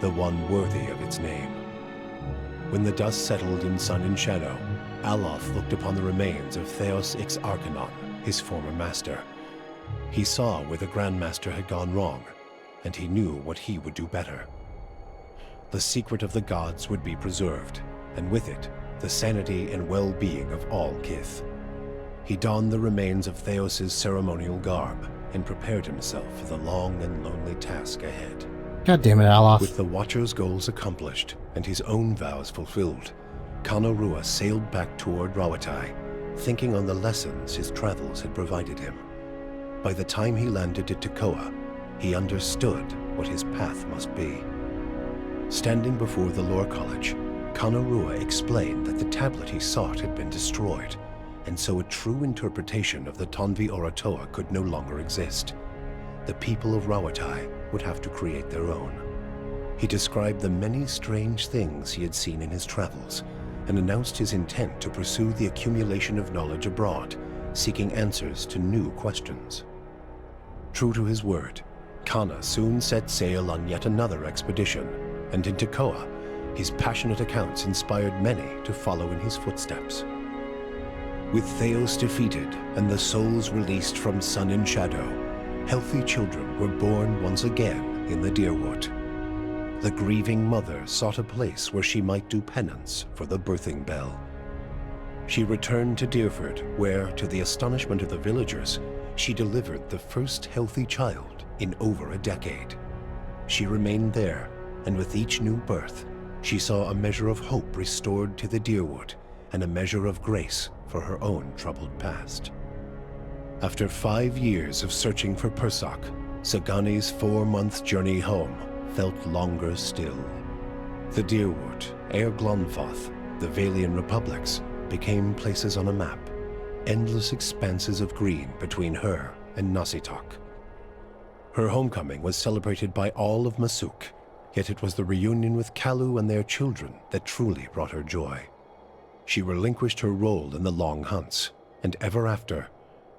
the one worthy of its name. When the dust settled in sun and shadow, Aloth looked upon the remains of Thaos Ix Arcanon, his former master. He saw where the Grandmaster had gone wrong, and he knew what he would do better. The secret of the gods would be preserved, and with it, the sanity and well-being of all Kith. He donned the remains of Thaos' ceremonial garb and prepared himself for the long and lonely task ahead. God damn it, Aloth. With the Watcher's goals accomplished and his own vows fulfilled, Kanarua sailed back toward Rawatai, thinking on the lessons his travels had provided him. By the time he landed at Tekoa, he understood what his path must be. Standing before the Lore College, Kanarua explained that the tablet he sought had been destroyed, and so a true interpretation of the Tonvi Oratoa could no longer exist. The people of Rawatai would have to create their own. He described the many strange things he had seen in his travels, and announced his intent to pursue the accumulation of knowledge abroad, seeking answers to new questions. True to his word, Kana soon set sail on yet another expedition, and in Tekoa, his passionate accounts inspired many to follow in his footsteps. With Thaos defeated and the souls released from sun and shadow, healthy children were born once again in the Deerwood. The grieving mother sought a place where she might do penance for the birthing bell. She returned to Deerford, where, to the astonishment of the villagers, she delivered the first healthy child in over a decade. She remained there, and with each new birth, she saw a measure of hope restored to the Deerwood, and a measure of grace for her own troubled past. After 5 years of searching for Persak, Sagani's 4-month journey home felt longer still. The Deerwood, Air Glonfoth, the Valian Republics became places on a map, endless expanses of green between her and Nasitok. Her homecoming was celebrated by all of Masuk, yet it was the reunion with Kalu and their children that truly brought her joy. She relinquished her role in the long hunts, and ever after,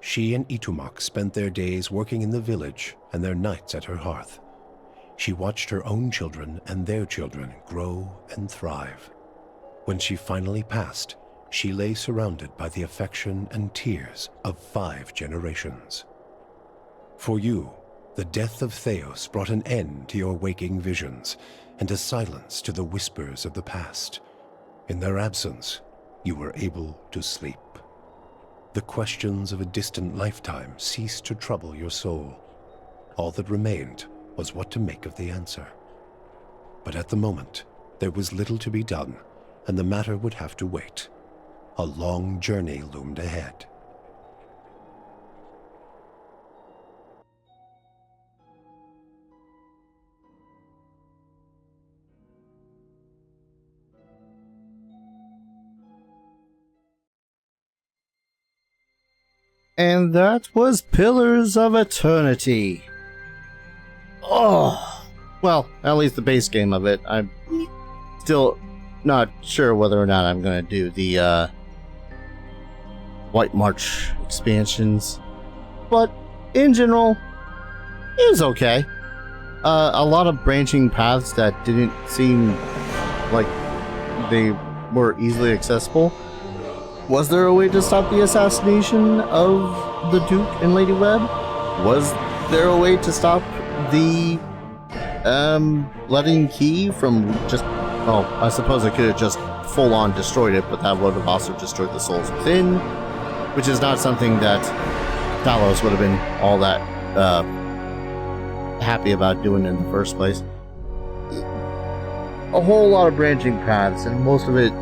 she and Itumak spent their days working in the village and their nights at her hearth. She watched her own children and their children grow and thrive. When she finally passed, she lay surrounded by the affection and tears of 5 generations. For you, the death of Thaos brought an end to your waking visions and a silence to the whispers of the past. In their absence, you were able to sleep. The questions of a distant lifetime ceased to trouble your soul. All that remained was what to make of the answer. But at the moment, there was little to be done, and the matter would have to wait. A long journey loomed ahead. And that was Pillars of Eternity. Oh, well, at least the base game of it. I'm still not sure whether or not I'm going to do the White March expansions. But in general, it was okay. A lot of branching paths that didn't seem like they were easily accessible. Was there a way to stop the assassination of the Duke and Lady Webb? Was there a way to stop the letting Key from just... Oh, I suppose I could have just full-on destroyed it, but that would have also destroyed the souls within, which is not something that Thaos would have been all that happy about doing in the first place. A whole lot of branching paths, and most of it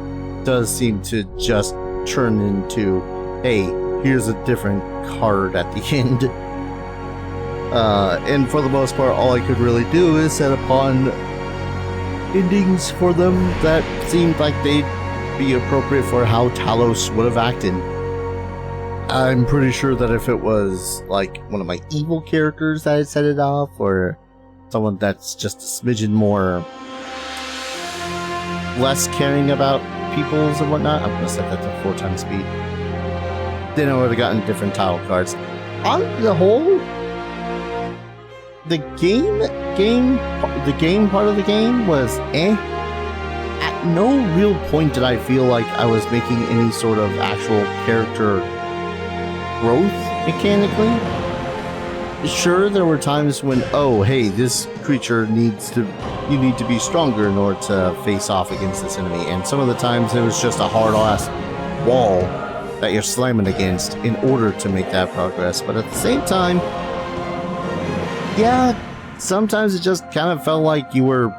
does seem to just turn into, hey, here's a different card at the end. And for the most part, all I could really do is set upon endings for them that seemed like they'd be appropriate for how Talos would have acted. I'm pretty sure that if it was like one of my evil characters that had set it off, or someone that's just a smidgen more less caring about peoples and whatnot, I'm gonna set that to 4 times speed, then I would have gotten different title cards. On the whole, the game part of the game was eh. At no real point did I feel like I was making any sort of actual character growth mechanically. Sure, there were times when, oh, hey, this creature you need to be stronger in order to face off against this enemy, and some of the times it was just a hard-ass wall that you're slamming against in order to make that progress. But at the same time, yeah, sometimes it just kind of felt like you were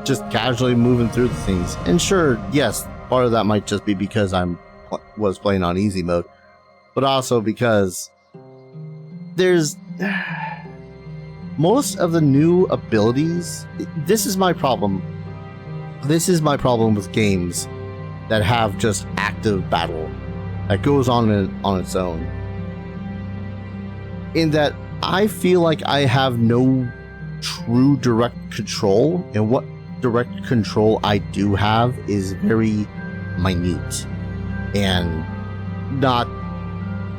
just casually moving through the things. And sure, yes, part of that might just be because was playing on easy mode, but also because there's most of the new abilities. This is my problem. This is my problem with games that have just active battle that goes on its own. In that I feel like I have no true direct control, and what direct control I do have is very minute and not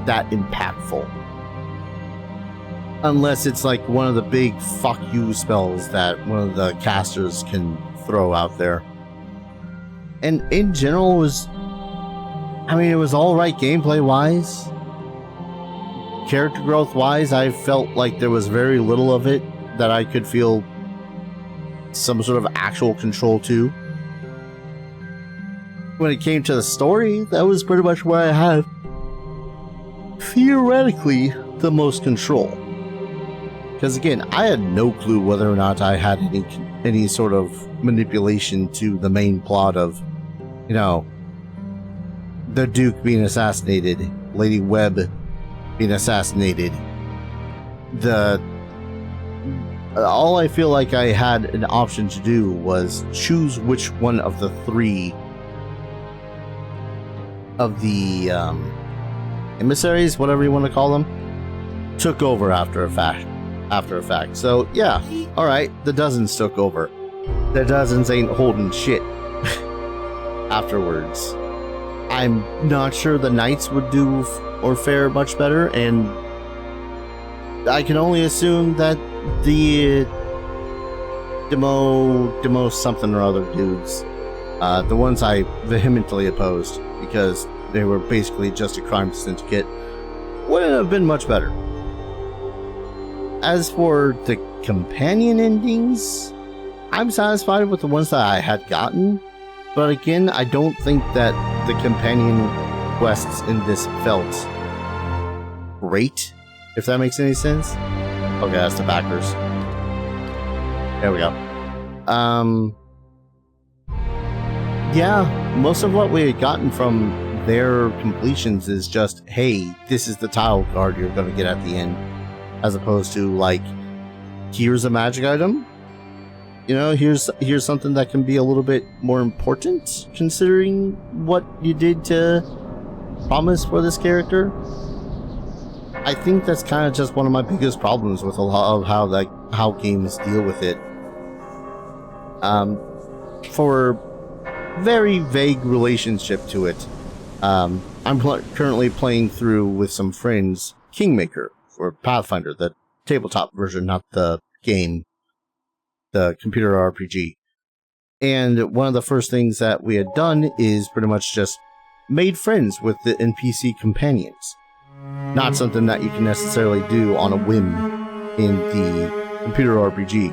that impactful. Unless it's like one of the big fuck you spells that one of the casters can throw out there. And in general, it was alright gameplay wise. Character growth wise, I felt like there was very little of it that I could feel some sort of actual control to. When it came to the story, that was pretty much where I had theoretically the most control. Because again, I had no clue whether or not I had any sort of manipulation to the main plot of, the Duke being assassinated, Lady Webb being assassinated. All I feel like I had an option to do was choose which one of the 3 of the emissaries, whatever you want to call them, took over after a fact. So yeah, alright, the dozens took over. The dozens ain't holding shit afterwards. I'm not sure the knights would do or fare much better, and I can only assume that the demo something or other dudes, the ones I vehemently opposed because they were basically just a crime syndicate, wouldn't have been much better. As for the companion endings, I'm satisfied with the ones that I had gotten, but again, I don't think that the companion quests in this felt great, if that makes any sense. Okay, that's the backers. There we go. Yeah, most of what we had gotten from their completions is just, hey, this is the title card you're going to get at the end. As opposed to, like, here's a magic item. Here's something that can be a little bit more important, considering what you did to promise for this character. I think that's kind of just one of my biggest problems with a lot of how games deal with it. For very vague relationship to it. I'm currently playing through with some friends Kingmaker for Pathfinder, the tabletop version, not the game, the computer RPG. And one of the first things that we had done is pretty much just made friends with the NPC companions. Not something that you can necessarily do on a whim in the computer RPG.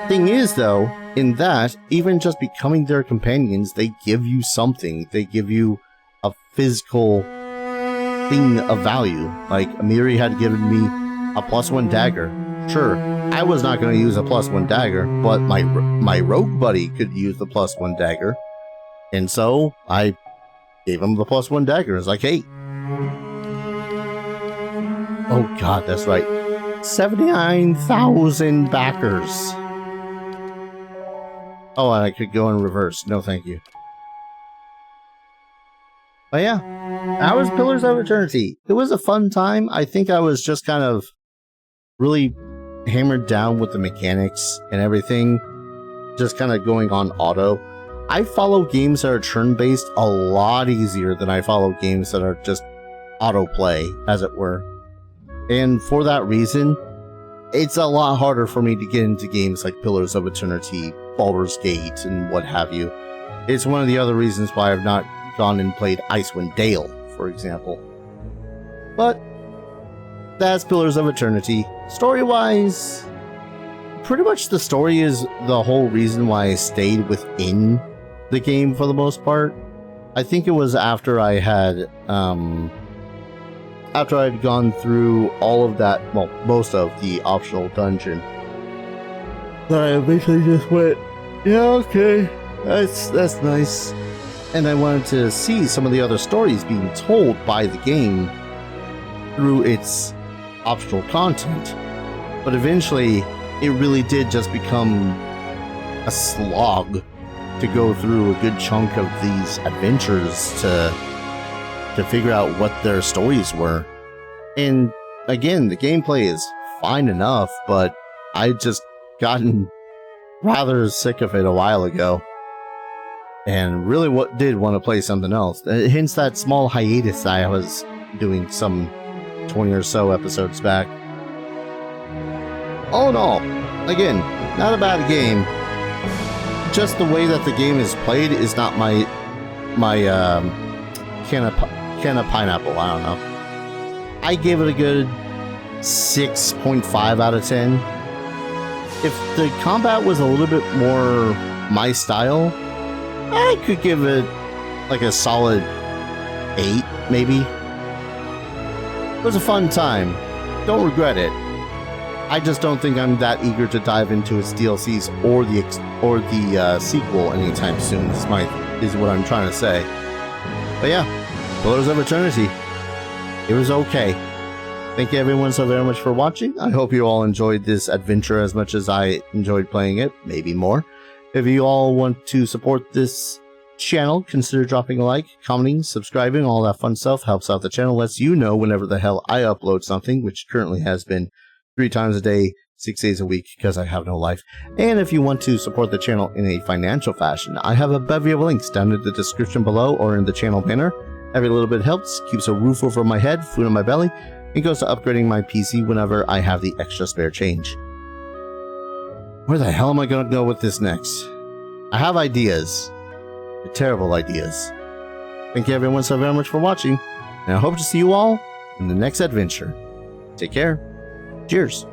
Thing is, though, in that, even just becoming their companions, they give you something. They give you a physical thing of value. Like, Amiri had given me a +1 dagger. Sure, I was not going to use a +1 dagger, but my rogue buddy could use the +1 dagger. And so, I gave him the +1 dagger. It's like, hey. Oh god, that's right. 79,000 backers. Oh, and I could go in reverse. No, thank you. But yeah, that was Pillars of Eternity. It was a fun time. I think I was just kind of really hammered down with the mechanics and everything. Just kind of going on auto. I follow games that are turn-based a lot easier than I follow games that are just autoplay, as it were. And for that reason, it's a lot harder for me to get into games like Pillars of Eternity, Baldur's Gate, and what have you. It's one of the other reasons why I've not gone and played Icewind Dale, for example. But that's Pillars of Eternity. Story-wise, pretty much the story is the whole reason why I stayed within the game for the most part. I think it was after I had after I'd gone through all of that, well, most of the optional dungeon, that I eventually just went, yeah, okay, that's nice. And I wanted to see some of the other stories being told by the game through its optional content. But eventually, it really did just become a slog to go through a good chunk of these adventures to figure out what their stories were. And again, the gameplay is fine enough, but I just gotten rather sick of it a while ago. And really did want to play something else. Hence that small hiatus I was doing some 20 or so episodes back. All in all, again, not a bad game. Just the way that the game is played is not my can of pineapple. I don't know. I gave it a good 6.5 out of 10. If the combat was a little bit more my style, I could give it like a solid 8, maybe. It was a fun time. Don't regret it. I just don't think I'm that eager to dive into its DLCs or the sequel anytime soon. Is what I'm trying to say. But yeah, Pillars of Eternity. It was okay. Thank you everyone so very much for watching. I hope you all enjoyed this adventure as much as I enjoyed playing it, maybe more. If you all want to support this channel, consider dropping a like, commenting, subscribing, all that fun stuff. Helps out the channel, lets you know whenever the hell I upload something, which currently has been 3 times a day, 6 days a week, because I have no life. And if you want to support the channel in a financial fashion, I have a bevy of links down in the description below or in the channel banner. Every little bit helps, keeps a roof over my head, food on my belly, and goes to upgrading my PC whenever I have the extra spare change. Where the hell am I going to go with this next? I have ideas. Terrible ideas. Thank you everyone so very much for watching, and I hope to see you all in the next adventure. Take care. Cheers.